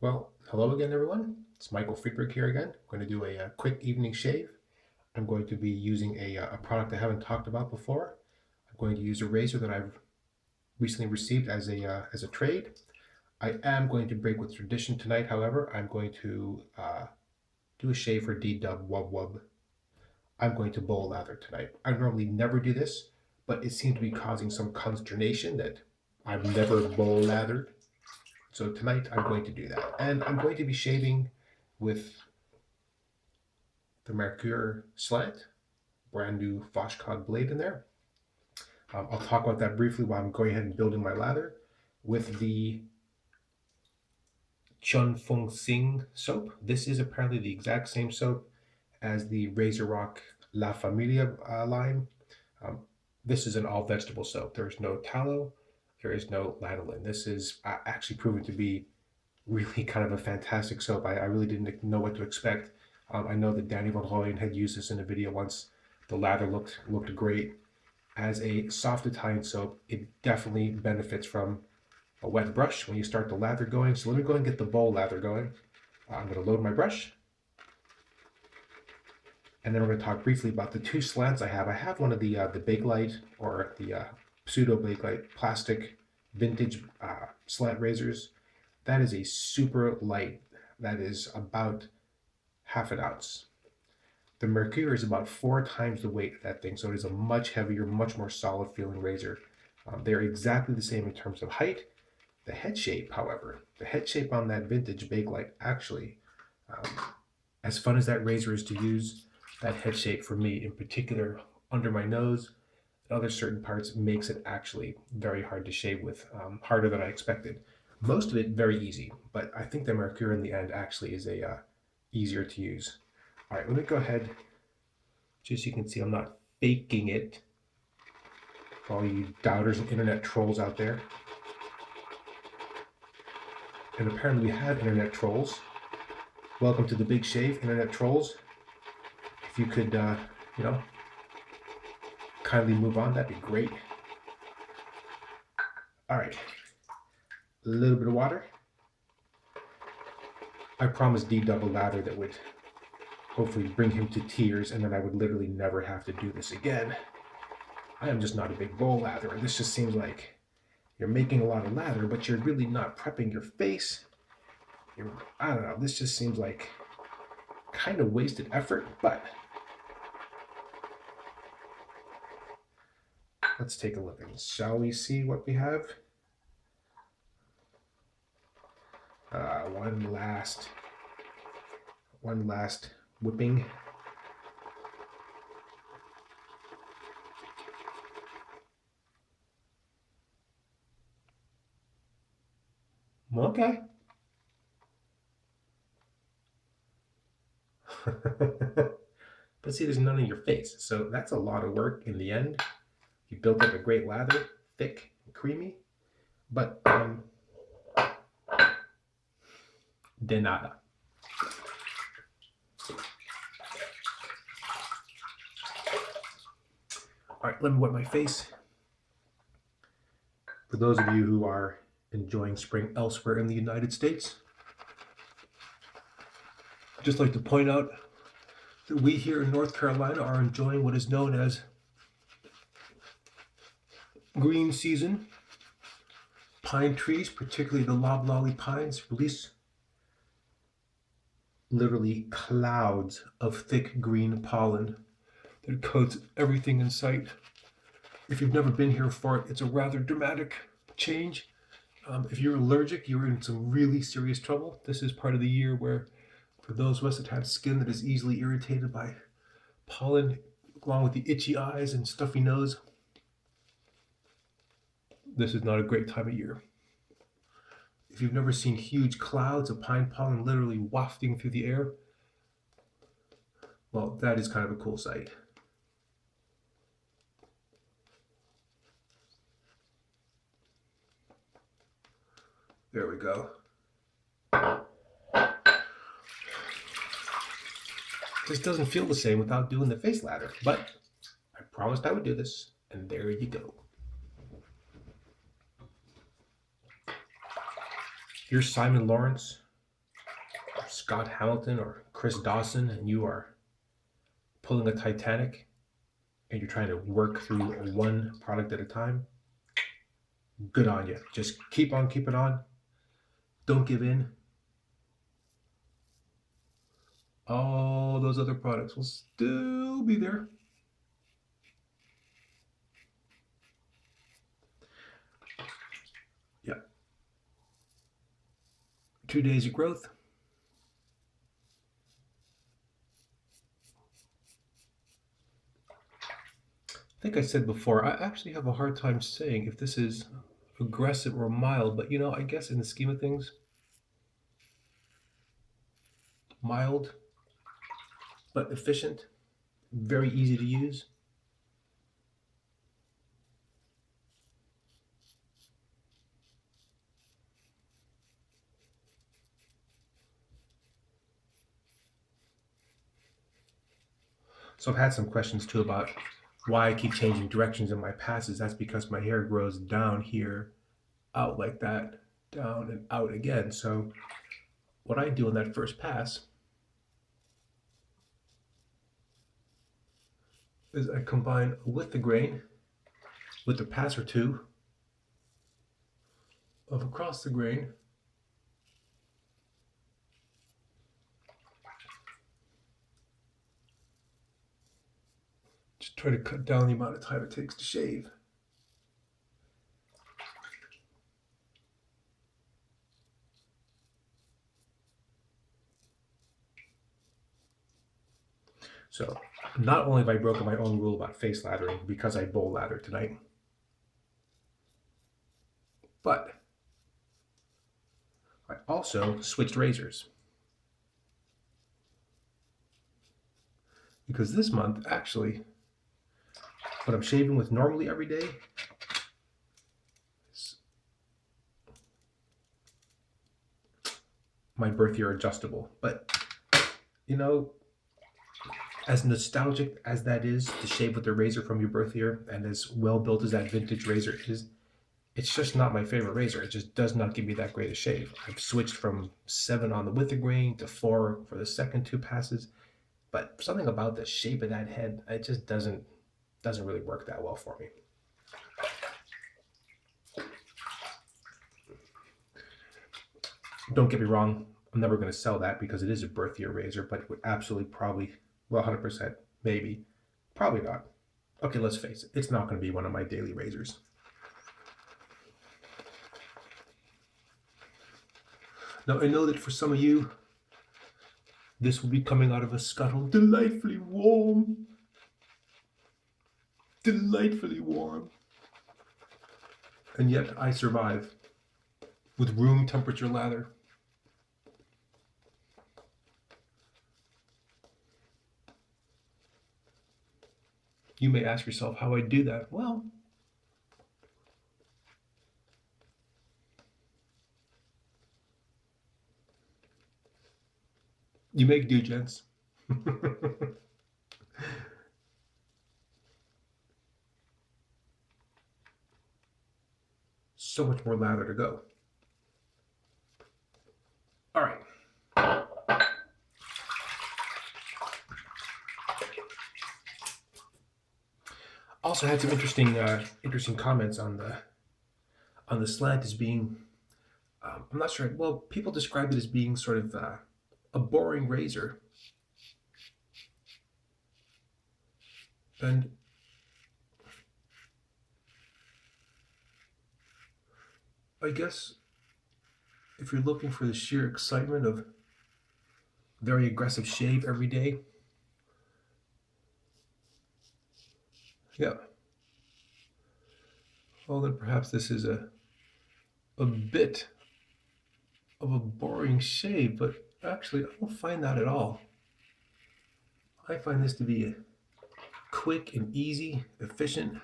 Well, hello again, everyone. It's Michael Friedberg here again. I'm going to do a quick evening shave. I'm going to be using a product I haven't talked about before. I'm going to use a razor that I've recently received as a trade. I am going to break with tradition tonight, however. I'm going to do a shave for D-Dub Wub Wub. I'm going to bowl lather tonight. I normally never do this, but it seemed to be causing some consternation that I've never bowl lathered. So tonight I'm going to do that. And I'm going to be shaving with the Merkur Slant, brand new Foshcog blade in there. I'll talk about that briefly while I'm going ahead and building my lather with the Tcheon Fung Sing soap. This is apparently the exact same soap as the Razor Rock La Familia line. Um, this is an all vegetable soap. There is no tallow, there is no lanolin. This is actually proven to be really kind of a fantastic soap. I really didn't know what to expect. I know that Danny Van Rooyen had used this in a video once. The lather looked great. As a soft Italian soap, it definitely benefits from a wet brush when you start the lather going. So let me go ahead and get the bowl lather going. I'm going to load my brush. And then we're going to talk briefly about the two slants I have. I have one of the Bakelite or the pseudo Bakelite plastic vintage slant razors. That is a super light. That is about half an ounce. The Merkur is about 4 times the weight of that thing, so it is a much heavier, much more solid feeling razor. They're exactly the same in terms of height. The head shape, however, the head shape on that vintage Bakelite actually, as fun as that razor is to use, that head shape for me in particular, under my nose and other certain parts, makes it actually very hard to shave with, harder than I expected. Most of it very easy, but I think the Merkur in the end actually is easier to use. All right, let me go ahead, just so you can see I'm not faking it for all you doubters and internet trolls out there. And apparently we have internet trolls. Welcome to the Big Shave, internet trolls. If you could, kindly move on, that'd be great. All right, a little bit of water. I promised D-Dub a lather that would hopefully bring him to tears, and then I would literally never have to do this again. I am just not a big bowl lather, and this just seems like you're making a lot of lather, but you're really not prepping your face. I don't know, this just seems like kind of wasted effort, but let's take a look. And shall we see what we have? One last whipping. Okay. But see, there's none in your face, so that's a lot of work in the end. You built up a great lather, thick and creamy, but de nada. All right, let me wet my face. For those of you who are enjoying spring elsewhere in the United States, I'd just like to point out that we here in North Carolina are enjoying what is known as green season. Pine trees, particularly the loblolly pines, release literally clouds of thick green pollen that coats everything in sight. If you've never been here for it, it's a rather dramatic change. If you're allergic, you're in some really serious trouble. This is part of the year where, for those of us that have skin that is easily irritated by pollen, along with the itchy eyes and stuffy nose, this is not a great time of year. If you've never seen huge clouds of pine pollen literally wafting through the air, well, that is kind of a cool sight. There we go. This doesn't feel the same without doing the face lather, but I promised I would do this, and there you go. Here's Simon Lawrence Scott Hamilton or Chris Dawson and you are pulling a Titanic and you're trying to work through one product at a time, good on you. Just keep on keeping on. Don't give in. All those other products will still be there. Yeah. 2 days of growth. I think I said before, I actually have a hard time saying if this is aggressive or mild, but I guess in the scheme of things, mild but efficient, very easy to use. So I've had some questions too about why I keep changing directions in my passes. That's because my hair grows down here, out like that, down and out again. So what I do in that first pass is I combine with the grain with a pass or two of across the grain. Just try to cut down the amount of time it takes to shave. So not only have I broken my own rule about face lathering because I bowl lather tonight, but I also switched razors. Because this month, actually, what I'm shaving with normally every day is my birth year adjustable. But, as nostalgic as that is to shave with the razor from your birth year, and as well built as that vintage razor is, it's just not my favorite razor. It just does not give me that great a shave. I've switched from 7 on the with the grain to 4 for the second 2 passes, but something about the shape of that head, it just doesn't really work that well for me. Don't get me wrong, I'm never going to sell that because it is a birth year razor, but it would absolutely probably, well, 100%, maybe, probably not. Okay, let's face it, it's not going to be one of my daily razors. Now, I know that for some of you, this will be coming out of a scuttle delightfully warm. Delightfully warm. And yet I survive with room temperature lather. You may ask yourself how I do that. Well, you make do, gents. So much more lather to go. All right. Also had some interesting comments on the slant as being, I'm not sure. Well, people described it as being sort of a boring razor, and I guess if you're looking for the sheer excitement of very aggressive shave every day, yeah, well then perhaps this is a bit of a boring shave, but actually I don't find that at all. I find this to be quick and easy, efficient.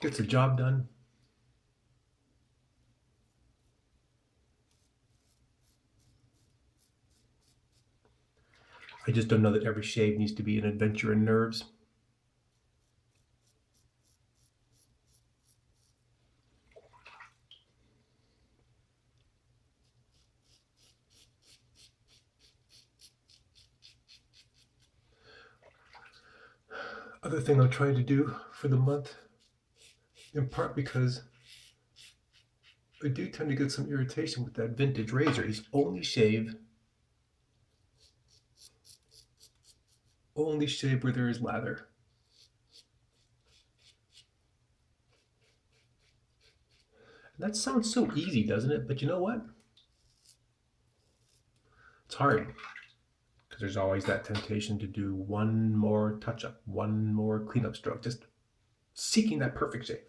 Gets the job done. I just don't know that every shave needs to be an adventure in nerves. Another thing I'm trying to do for the month, in part because I do tend to get some irritation with that vintage razor, is only shave where there is lather. And that sounds so easy, doesn't it? But you know what? It's hard because there's always that temptation to do one more touch up, one more cleanup stroke, just seeking that perfect shape.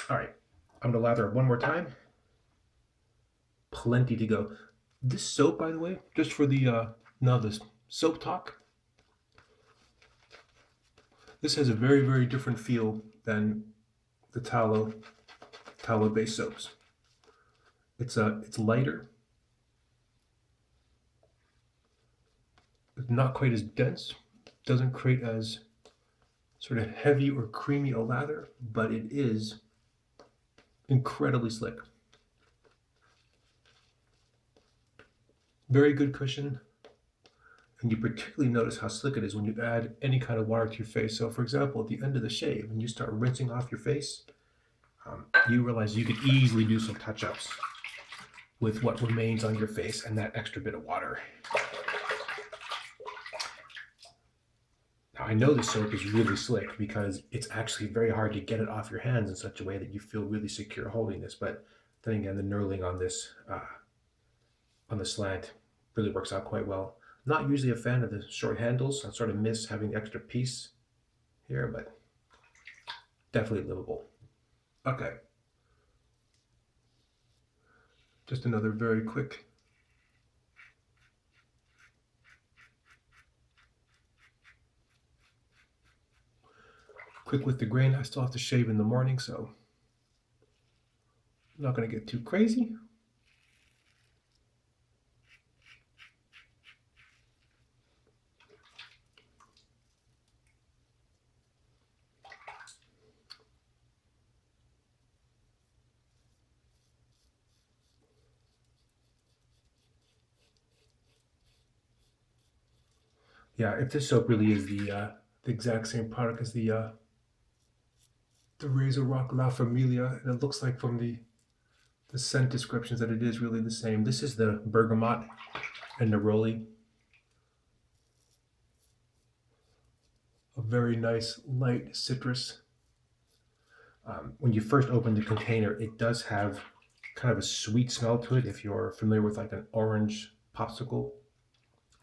All right, I'm gonna lather up one more time. Plenty to go. This soap, by the way, just for the now this soap talk, this has a very, very different feel than the tallow-based soaps. It's lighter. It's not quite as dense. Doesn't create as sort of heavy or creamy a lather, but it is incredibly slick. Very good cushion. And you particularly notice how slick it is when you add any kind of water to your face. So for example, at the end of the shave, when you start rinsing off your face, you realize you could easily do some touch-ups with what remains on your face and that extra bit of water. Now I know the soap is really slick because it's actually very hard to get it off your hands in such a way that you feel really secure holding this, but then again, the knurling on this, on the slant really works out quite well. Not usually a fan of the short handles. I sort of miss having the extra piece here, but definitely livable. Okay. Just another very quick with the grain. I still have to shave in the morning, so I'm not going to get too crazy. Yeah, if this soap really is the exact same product as the Razor Rock La Familia, and it looks like from the scent descriptions that it is really the same. This is the bergamot and neroli. A very nice light citrus. When you first open the container, it does have kind of a sweet smell to it if you're familiar with like an orange popsicle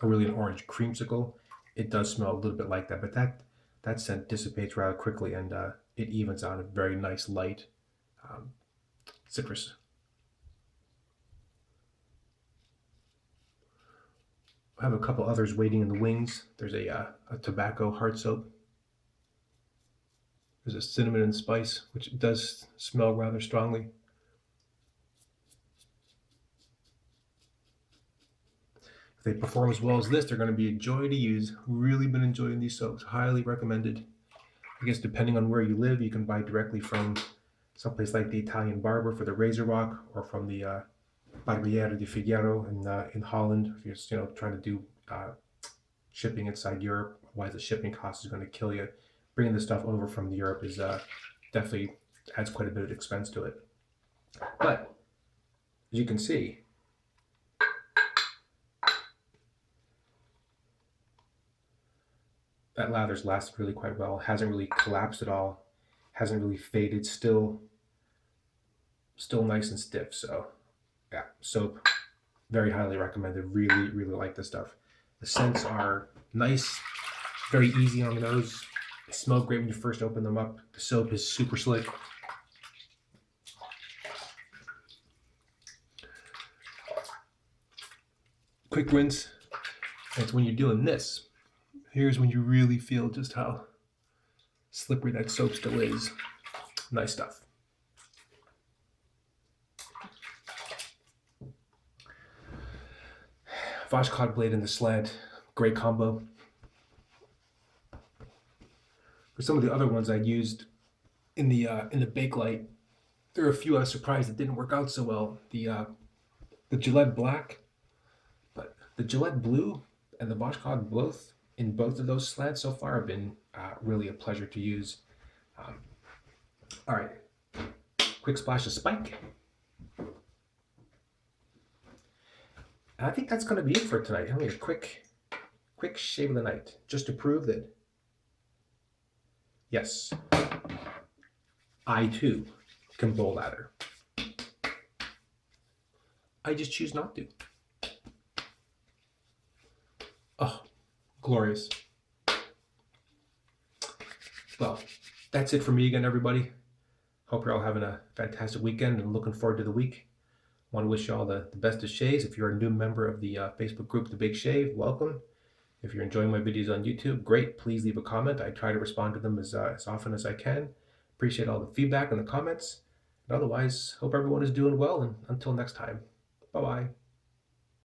or really an orange creamsicle. It does smell a little bit like that, but that scent dissipates rather quickly, and it evens out a very nice light citrus. I have a couple others waiting in the wings. There's a tobacco hard soap. There's a cinnamon and spice, which does smell rather strongly. If they perform as well as this, they're going to be a joy to use. Really been enjoying these soaps. Highly recommended. I guess depending on where you live, you can buy directly from someplace like the Italian Barber for the Razor Rock, or from the Barbiere di Figaro in Holland. If you're trying to do shipping inside Europe, otherwise the shipping cost is going to kill you. Bringing the stuff over from Europe is definitely adds quite a bit of expense to it. But as you can see, that lather's lasted really quite well. Hasn't really collapsed at all. Hasn't really faded. Still nice and stiff. So yeah, soap, very highly recommended. Really, really like this stuff. The scents are nice, very easy on the nose. They smell great when you first open them up. The soap is super slick. Quick rinse. And it's when you're doing this, here's when you really feel just how slippery that soap still is. Nice stuff. Washcloth blade and the slant, great combo. For some of the other ones I used in the Bakelite, there are a few I was surprised it didn't work out so well. The Gillette Black, but the Gillette Blue And the washcloth both of those slants so far have been really a pleasure to use. Um, all right, quick splash of spike. And I think that's going to be it for tonight. Only a quick shave of the night, just to prove that, yes, I too can bowl lather. I just choose not to. Oh, glorious. Well, that's it for me again, everybody. Hope you're all having a fantastic weekend and looking forward to the week. Want to wish you all the best of shaves. If you're a new member of the Facebook group, The Big Shave, welcome. If you're enjoying my videos on YouTube, great. Please leave a comment. I try to respond to them as often as I can. Appreciate all the feedback and the comments. And otherwise, hope everyone is doing well. And until next time, bye-bye.